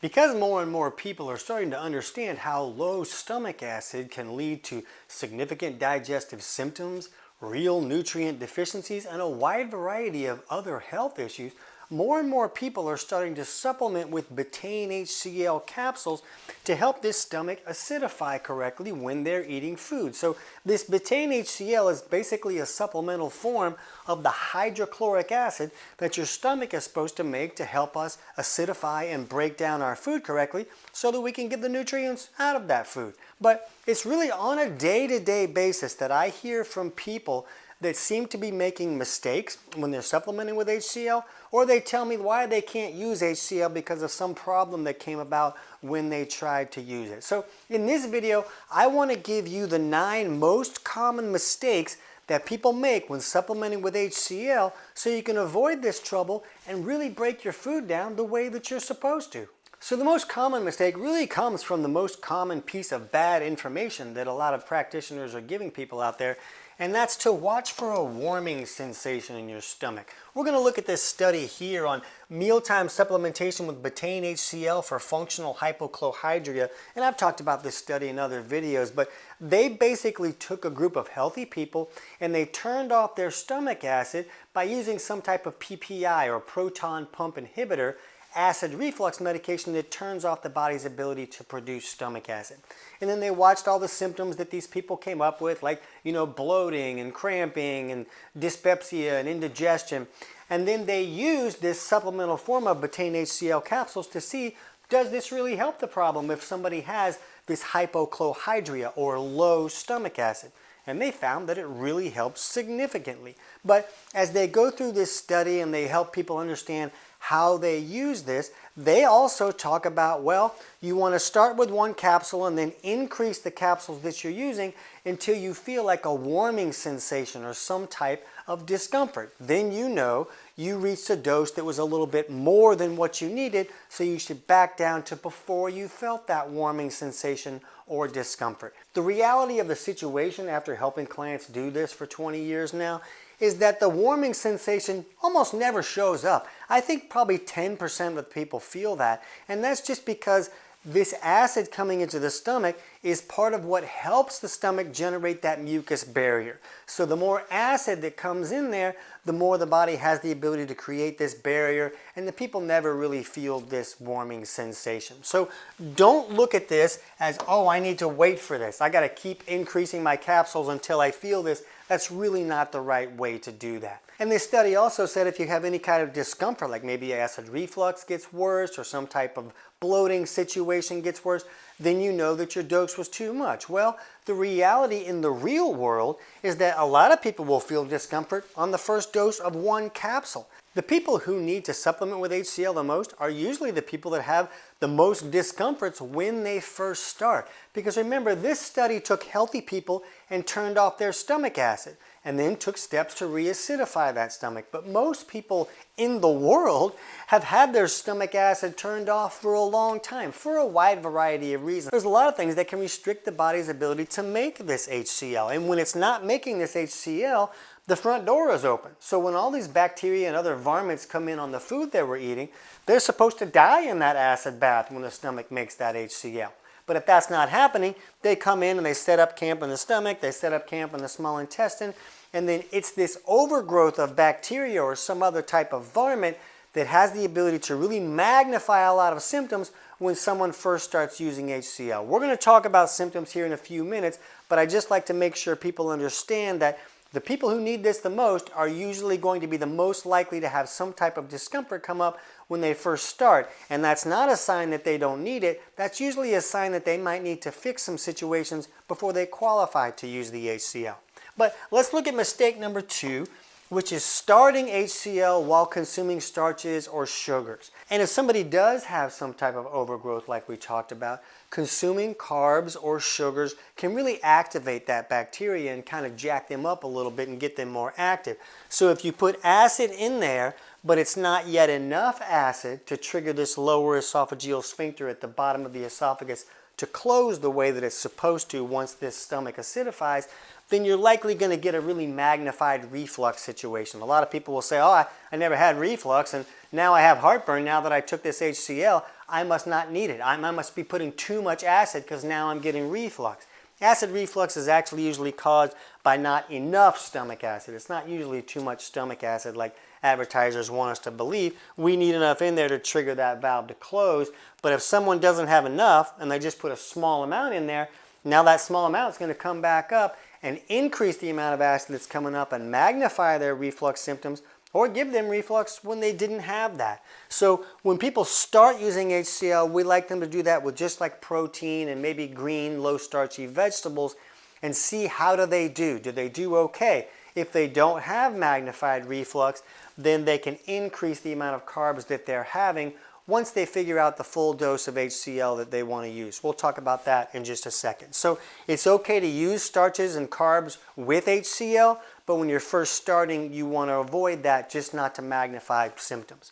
Because more and more people are starting to understand how low stomach acid can lead to significant digestive symptoms, real nutrient deficiencies, and a wide variety of other health issues, more and more people are starting to supplement with Betaine HCL capsules to help this stomach acidify correctly when they're eating food. So this Betaine HCL is basically a supplemental form of the hydrochloric acid that your stomach is supposed to make to help us acidify and break down our food correctly so that we can get the nutrients out of that food. But it's really on a day-to-day basis that I hear from people that seem to be making mistakes when they're supplementing with HCL, or they tell me why they can't use HCL because of some problem that came about when they tried to use it. So in this video, I want to give you the 9 most common mistakes that people make when supplementing with HCL so you can avoid this trouble and really break your food down the way that you're supposed to. So the most common mistake really comes from the most common piece of bad information that a lot of practitioners are giving people out there, and that's to watch for a warming sensation in your stomach. We're going to look at this study here on mealtime supplementation with Betaine HCL for functional hypochlorhydria, and I've talked about this study in other videos, but they basically took a group of healthy people and they turned off their stomach acid by using some type of PPI or proton pump inhibitor acid reflux medication that turns off the body's ability to produce stomach acid. And then they watched all the symptoms that these people came up with, like, bloating and cramping and dyspepsia and indigestion. And then they used this supplemental form of Betaine HCL capsules to see, does this really help the problem if somebody has this hypochlorhydria or low stomach acid? And they found that it really helps significantly. But as they go through this study and they help people understand how they use this, they also talk about, well, you want to start with 1 capsule and then increase the capsules that you're using until you feel like a warming sensation or some type of discomfort. Then you reached a dose that was a little bit more than what you needed, so you should back down to before you felt that warming sensation or discomfort. The reality of the situation after helping clients do this for 20 years now is that the warming sensation almost never shows up. I think probably 10% of the people feel that, and that's just because this acid coming into the stomach is part of what helps the stomach generate that mucus barrier. So the more acid that comes in there, the more the body has the ability to create this barrier, and the people never really feel this warming sensation. So don't look at this as, oh, I need to wait for this. I got to keep increasing my capsules until I feel this. That's really not the right way to do that. And this study also said if you have any kind of discomfort, like maybe acid reflux gets worse or some type of bloating situation gets worse, then you know that your dose was too much. Well, the reality in the real world is that a lot of people will feel discomfort on the first dose of 1 capsule. The people who need to supplement with HCL the most are usually the people that have the most discomforts when they first start. Because remember, this study took healthy people and turned off their stomach acid and then took steps to reacidify that stomach. But most people in the world have had their stomach acid turned off for a long time for a wide variety of reasons. There's a lot of things that can restrict the body's ability to make this HCL. And when it's not making this HCL, the front door is open. So when all these bacteria and other varmints come in on the food that we're eating, they're supposed to die in that acid bath when the stomach makes that HCL. But if that's not happening, they come in and they set up camp in the stomach, they set up camp in the small intestine, and then it's this overgrowth of bacteria or some other type of varmint that has the ability to really magnify a lot of symptoms when someone first starts using HCL. We're going to talk about symptoms here in a few minutes, but I just like to make sure people understand that the people who need this the most are usually going to be the most likely to have some type of discomfort come up when they first start. And that's not a sign that they don't need it. That's usually a sign that they might need to fix some situations before they qualify to use the HCL. But let's look at mistake number 2, which is starting HCL while consuming starches or sugars. And if somebody does have some type of overgrowth like we talked about, consuming carbs or sugars can really activate that bacteria and kind of jack them up a little bit and get them more active. So if you put acid in there, but it's not yet enough acid to trigger this lower esophageal sphincter at the bottom of the esophagus to close the way that it's supposed to once this stomach acidifies, then you're likely going to get a really magnified reflux situation. A lot of people will say, oh, I never had reflux and now I have heartburn now that I took this HCL. I must not need it. I must be putting too much acid because now I'm getting reflux. Acid reflux is actually usually caused by not enough stomach acid. It's not usually too much stomach acid like advertisers want us to believe. We need enough in there to trigger that valve to close. But if someone doesn't have enough and they just put a small amount in there, now that small amount is going to come back up and increase the amount of acid that's coming up and magnify their reflux symptoms, or give them reflux when they didn't have that. So when people start using HCl, we like them to do that with just like protein and maybe green, low starchy vegetables and see how do they do. Do they do okay? If they don't have magnified reflux, then they can increase the amount of carbs that they're having once they figure out the full dose of HCl that they want to use. We'll talk about that in just a second. So it's okay to use starches and carbs with HCl, but when you're first starting, you want to avoid that, just not to magnify symptoms.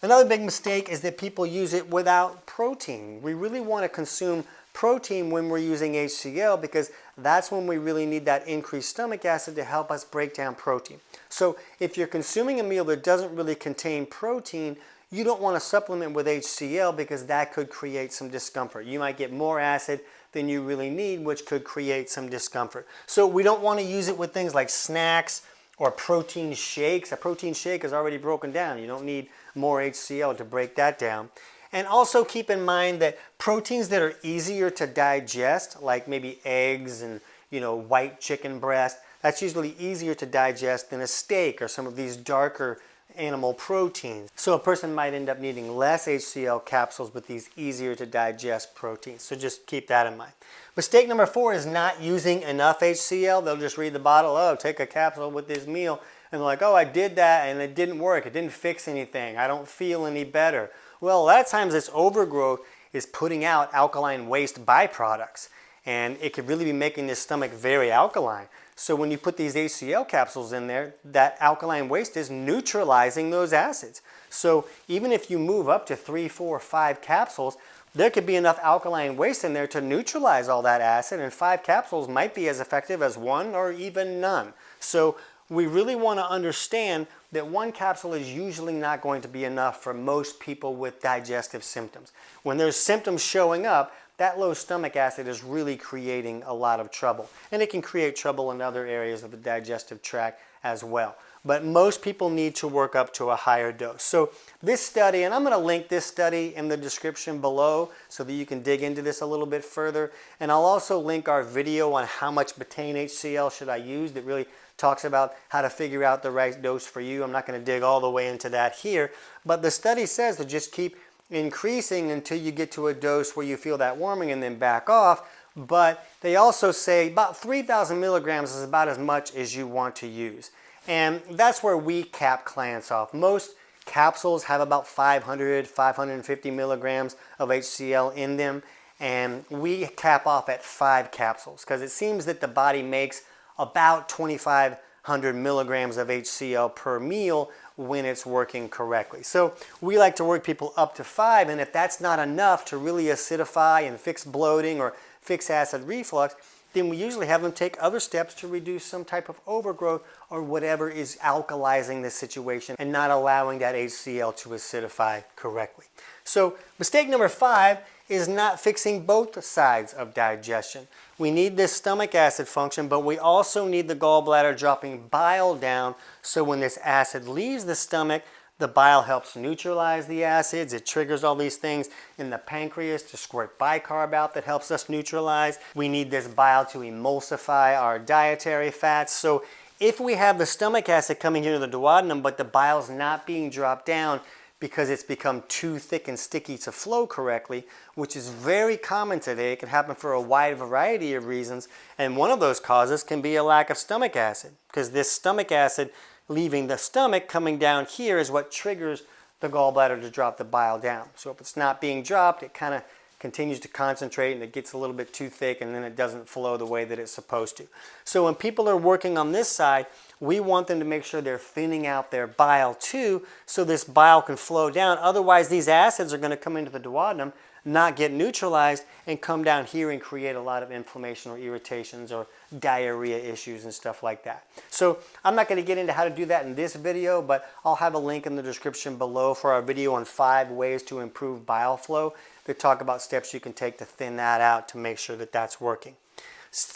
Another big mistake is that people use it without protein. We really want to consume protein when we're using HCl because that's when we really need that increased stomach acid to help us break down protein. So if you're consuming a meal that doesn't really contain protein, you don't want to supplement with HCl because that could create some discomfort. You might get more acid than you really need, which could create some discomfort. So we don't want to use it with things like snacks or protein shakes. A protein shake is already broken down. You don't need more HCl to break that down. And also keep in mind that proteins that are easier to digest, like maybe eggs and white chicken breast, that's usually easier to digest than a steak or some of these darker animal proteins. So a person might end up needing less HCl capsules with these easier to digest proteins. So just keep that in mind. Mistake number 4 is not using enough HCl. They'll just read the bottle, oh, take a capsule with this meal. And they're like, oh, I did that and it didn't work. It didn't fix anything. I don't feel any better. Well, a lot of times this overgrowth is putting out alkaline waste byproducts. And it could really be making the stomach very alkaline. So when you put these HCl capsules in there, that alkaline waste is neutralizing those acids. So even if you move up to 3, 4, 5 capsules, there could be enough alkaline waste in there to neutralize all that acid, and 5 capsules might be as effective as 1 or even none. So we really want to understand that 1 capsule is usually not going to be enough for most people with digestive symptoms. When there's symptoms showing up, that low stomach acid is really creating a lot of trouble. And it can create trouble in other areas of the digestive tract as well. But most people need to work up to a higher dose. So this study, and I'm going to link this study in the description below so that you can dig into this a little bit further. And I'll also link our video on how much Betaine HCl should I use that really talks about how to figure out the right dose for you. I'm not going to dig all the way into that here. But the study says to just keep increasing until you get to a dose where you feel that warming and then back off. But they also say about 3,000 milligrams is about as much as you want to use. And that's where we cap clients off. Most capsules have about 500, 550 milligrams of HCl in them. And we cap off at 5 capsules because it seems that the body makes about 2,500 milligrams of HCl per meal when it's working correctly. So we like to work people up to 5, and if that's not enough to really acidify and fix bloating or fix acid reflux, then we usually have them take other steps to reduce some type of overgrowth or whatever is alkalizing the situation and not allowing that HCl to acidify correctly. So mistake number 5 is not fixing both sides of digestion. We need this stomach acid function, but we also need the gallbladder dropping bile down so when this acid leaves the stomach, the bile helps neutralize the acids. It triggers all these things in the pancreas to squirt bicarb out that helps us neutralize. We need this bile to emulsify our dietary fats. So if we have the stomach acid coming into the duodenum, but the bile's not being dropped down because it's become too thick and sticky to flow correctly, which is very common today. It can happen for a wide variety of reasons. And one of those causes can be a lack of stomach acid, because this stomach acid leaving the stomach coming down here is what triggers the gallbladder to drop the bile down. So if it's not being dropped, it kind of continues to concentrate and it gets a little bit too thick and then it doesn't flow the way that it's supposed to. So when people are working on this side, we want them to make sure they're thinning out their bile too, so this bile can flow down. Otherwise, these acids are going to come into the duodenum, not get neutralized, and come down here and create a lot of inflammation or irritations or diarrhea issues and stuff like that. So I'm not going to get into how to do that in this video, but I'll have a link in the description below for our video on 5 ways to improve bile flow that talk about steps you can take to thin that out to make sure that that's working.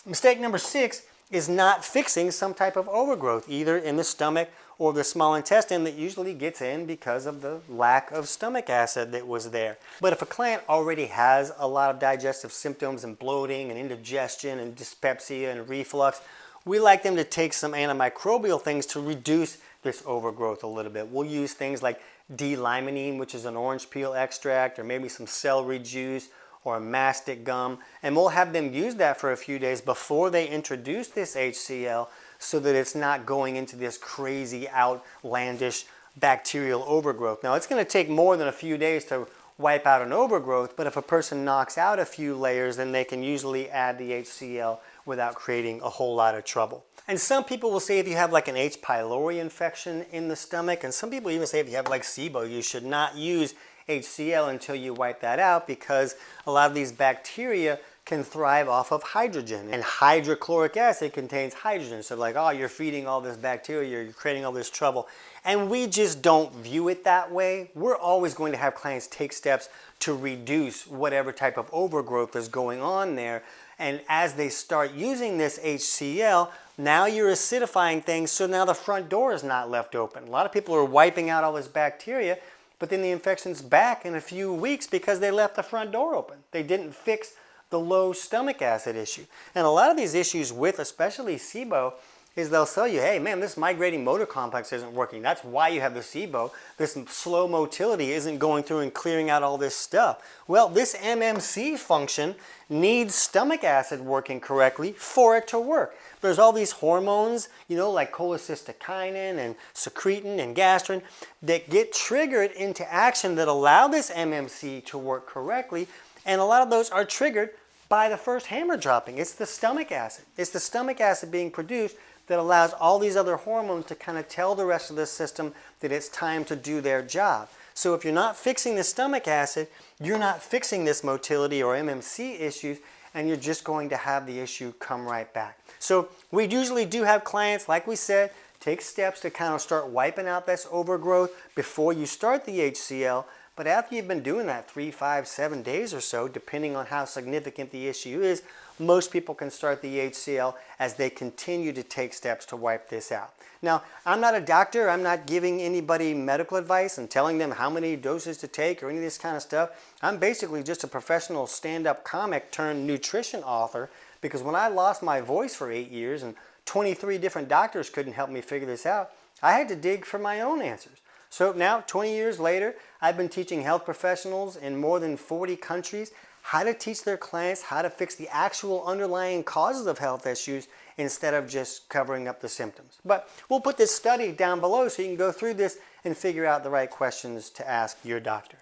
Mistake number 6 is not fixing some type of overgrowth, either in the stomach or the small intestine, that usually gets in because of the lack of stomach acid that was there. But if a client already has a lot of digestive symptoms and bloating and indigestion and dyspepsia and reflux, we like them to take some antimicrobial things to reduce this overgrowth a little bit. We'll use things like D-limonene, which is an orange peel extract, or maybe some celery juice or a mastic gum, and we'll have them use that for a few days before they introduce this HCl, so that it's not going into this crazy outlandish bacterial overgrowth. Now, it's going to take more than a few days to wipe out an overgrowth, but if a person knocks out a few layers, then they can usually add the HCl without creating a whole lot of trouble. And some people will say if you have like an H. pylori infection in the stomach, and some people even say if you have like SIBO, you should not use HCl until you wipe that out, because a lot of these bacteria can thrive off of hydrogen, and hydrochloric acid contains hydrogen. So like, oh, you're feeding all this bacteria, you're creating all this trouble. And we just don't view it that way. We're always going to have clients take steps to reduce whatever type of overgrowth is going on there. And as they start using this HCl, now you're acidifying things, so now the front door is not left open. A lot of people are wiping out all this bacteria, but then the infection's back in a few weeks because they left the front door open. They didn't fix the low stomach acid issue. And a lot of these issues with especially SIBO is they'll tell you, hey man, this migrating motor complex isn't working. That's why you have the SIBO. This slow motility isn't going through and clearing out all this stuff. Well, this MMC function needs stomach acid working correctly for it to work. There's all these hormones, you know, like cholecystokinin and secretin and gastrin that get triggered into action that allow this MMC to work correctly. And a lot of those are triggered by the first hammer dropping. It's the stomach acid. It's the stomach acid being produced that allows all these other hormones to kind of tell the rest of the system that it's time to do their job. So if you're not fixing the stomach acid, you're not fixing this motility or MMC issues, and you're just going to have the issue come right back. So we usually do have clients, like we said, take steps to kind of start wiping out this overgrowth before you start the HCl. But after you've been doing that 3, 5, 7 days or so, depending on how significant the issue is, most people can start the HCl as they continue to take steps to wipe this out. Now, I'm not a doctor. I'm not giving anybody medical advice and telling them how many doses to take or any of this kind of stuff. I'm basically just a professional stand-up comic turned nutrition author, because when I lost my voice for 8 years and 23 different doctors couldn't help me figure this out, I had to dig for my own answers. So now, 20 years later, I've been teaching health professionals in more than 40 countries how to teach their clients how to fix the actual underlying causes of health issues instead of just covering up the symptoms. But we'll put this study down below so you can go through this and figure out the right questions to ask your doctor.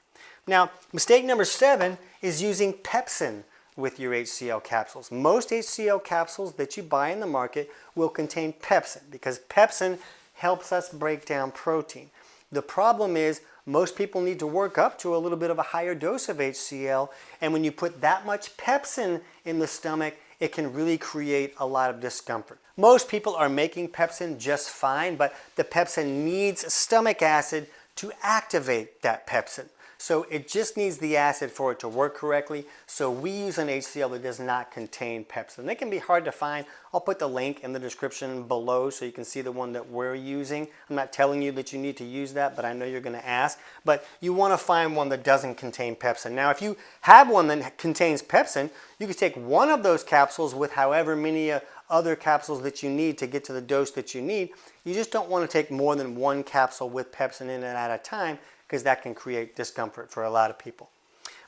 Now, mistake number 7 is using pepsin with your HCl capsules. Most HCl capsules that you buy in the market will contain pepsin, because pepsin helps us break down protein. The problem is most people need to work up to a little bit of a higher dose of HCl, and when you put that much pepsin in the stomach, it can really create a lot of discomfort. Most people are making pepsin just fine, but the pepsin needs stomach acid to activate that pepsin. So it just needs the acid for it to work correctly. So we use an HCl that does not contain pepsin. They can be hard to find. I'll put the link in the description below so you can see the one that we're using. I'm not telling you that you need to use that, but I know you're going to ask. But you want to find one that doesn't contain pepsin. Now, if you have one that contains pepsin, you can take one of those capsules with however many other capsules that you need to get to the dose that you need. You just don't want to take more than one capsule with pepsin in it at a time, because that can create discomfort for a lot of people.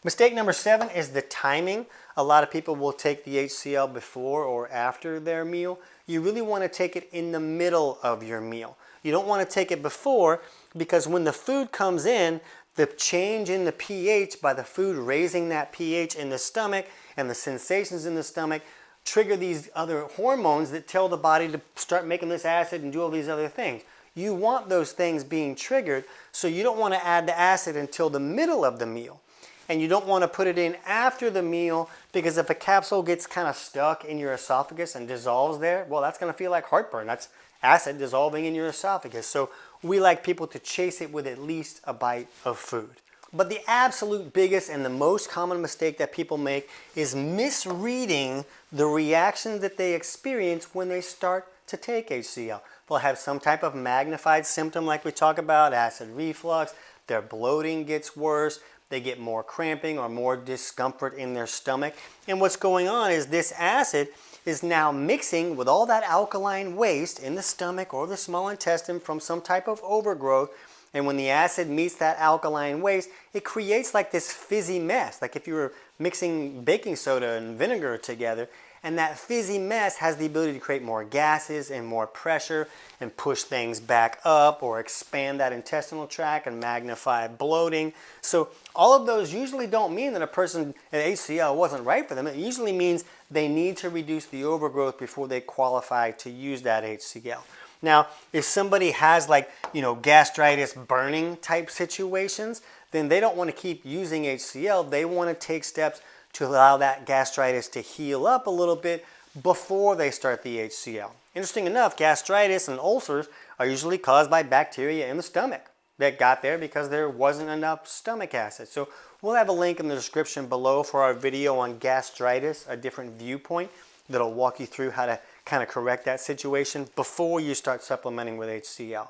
Mistake number 7 is the timing. A lot of people will take the HCl before or after their meal. You really want to take it in the middle of your meal. You don't want to take it before, because when the food comes in, The change in the pH by the food raising that pH in the stomach and the sensations in the stomach trigger these other hormones that tell the body to start making this acid and do all these other things. You want those things being triggered, so you don't want to add the acid until the middle of the meal. And you don't want to put it in after the meal, because if a capsule gets kind of stuck in your esophagus and dissolves there, well, that's going to feel like heartburn. That's acid dissolving in your esophagus. So we like people to chase it with at least a bite of food. But the absolute biggest and the most common mistake that people make is misreading the reaction that they experience when they start to take HCl. They'll have some type of magnified symptom like we talk about, acid reflux, their bloating gets worse, they get more cramping or more discomfort in their stomach. And what's going on is this acid is now mixing with all that alkaline waste in the stomach or the small intestine from some type of overgrowth. And when the acid meets that alkaline waste, it creates like this fizzy mess, like if you were mixing baking soda and vinegar together. And that fizzy mess has the ability to create more gases and more pressure and push things back up or expand that intestinal tract and magnify bloating. So all of those usually don't mean that a person at HCl wasn't right for them. It usually means they need to reduce the overgrowth before they qualify to use that HCl. Now, if somebody has like, gastritis, burning type situations, then they don't want to keep using HCl. They want to take steps to allow that gastritis to heal up a little bit before they start the HCl. Interesting enough, gastritis and ulcers are usually caused by bacteria in the stomach that got there because there wasn't enough stomach acid. So we'll have a link in the description below for our video on gastritis, a different viewpoint that'll walk you through how to kind of correct that situation before you start supplementing with HCl.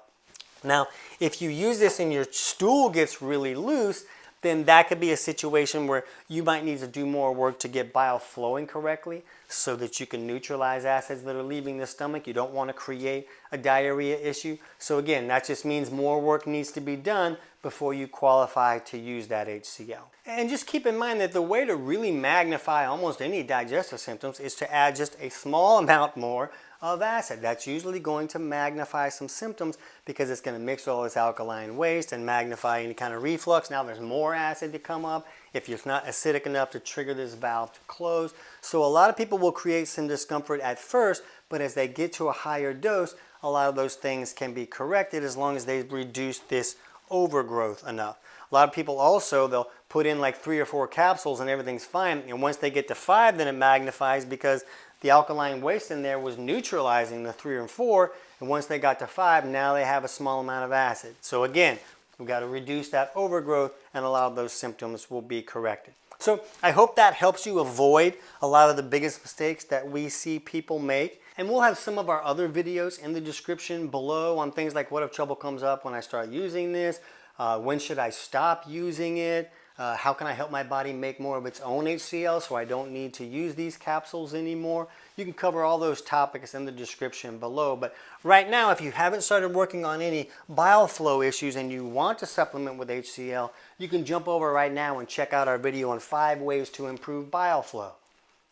Now, if you use this and your stool gets really loose, then that could be a situation where you might need to do more work to get bile flowing correctly so that you can neutralize acids that are leaving the stomach. You don't want to create a diarrhea issue. So again, that just means more work needs to be done before you qualify to use that HCl. And just keep in mind that the way to really magnify almost any digestive symptoms is to add just a small amount more of acid. That's usually going to magnify some symptoms because it's going to mix all this alkaline waste and magnify any kind of reflux. Now there's more acid to come up if it's not acidic enough to trigger this valve to close. So a lot of people will create some discomfort at first, but as they get to a higher dose, a lot of those things can be corrected as long as they reduce this overgrowth enough. A lot of people also, they'll put in like 3 or 4 capsules and everything's fine, and once they get to 5, then it magnifies because the alkaline waste in there was neutralizing the 3 or 4, and once they got to 5, now they have a small amount of acid. So again, we've got to reduce that overgrowth and a lot of those symptoms will be corrected. So I hope that helps you avoid a lot of the biggest mistakes that we see people make. And we'll have some of our other videos in the description below on things like what if trouble comes up when I start using this, when should I stop using it, how can I help my body make more of its own HCl so I don't need to use these capsules anymore. You can cover all those topics in the description below. But right now, if you haven't started working on any bile flow issues and you want to supplement with HCl, you can jump over right now and check out our video on 5 ways to improve bile flow.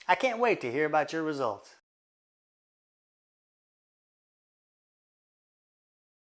I can't wait to hear about your results.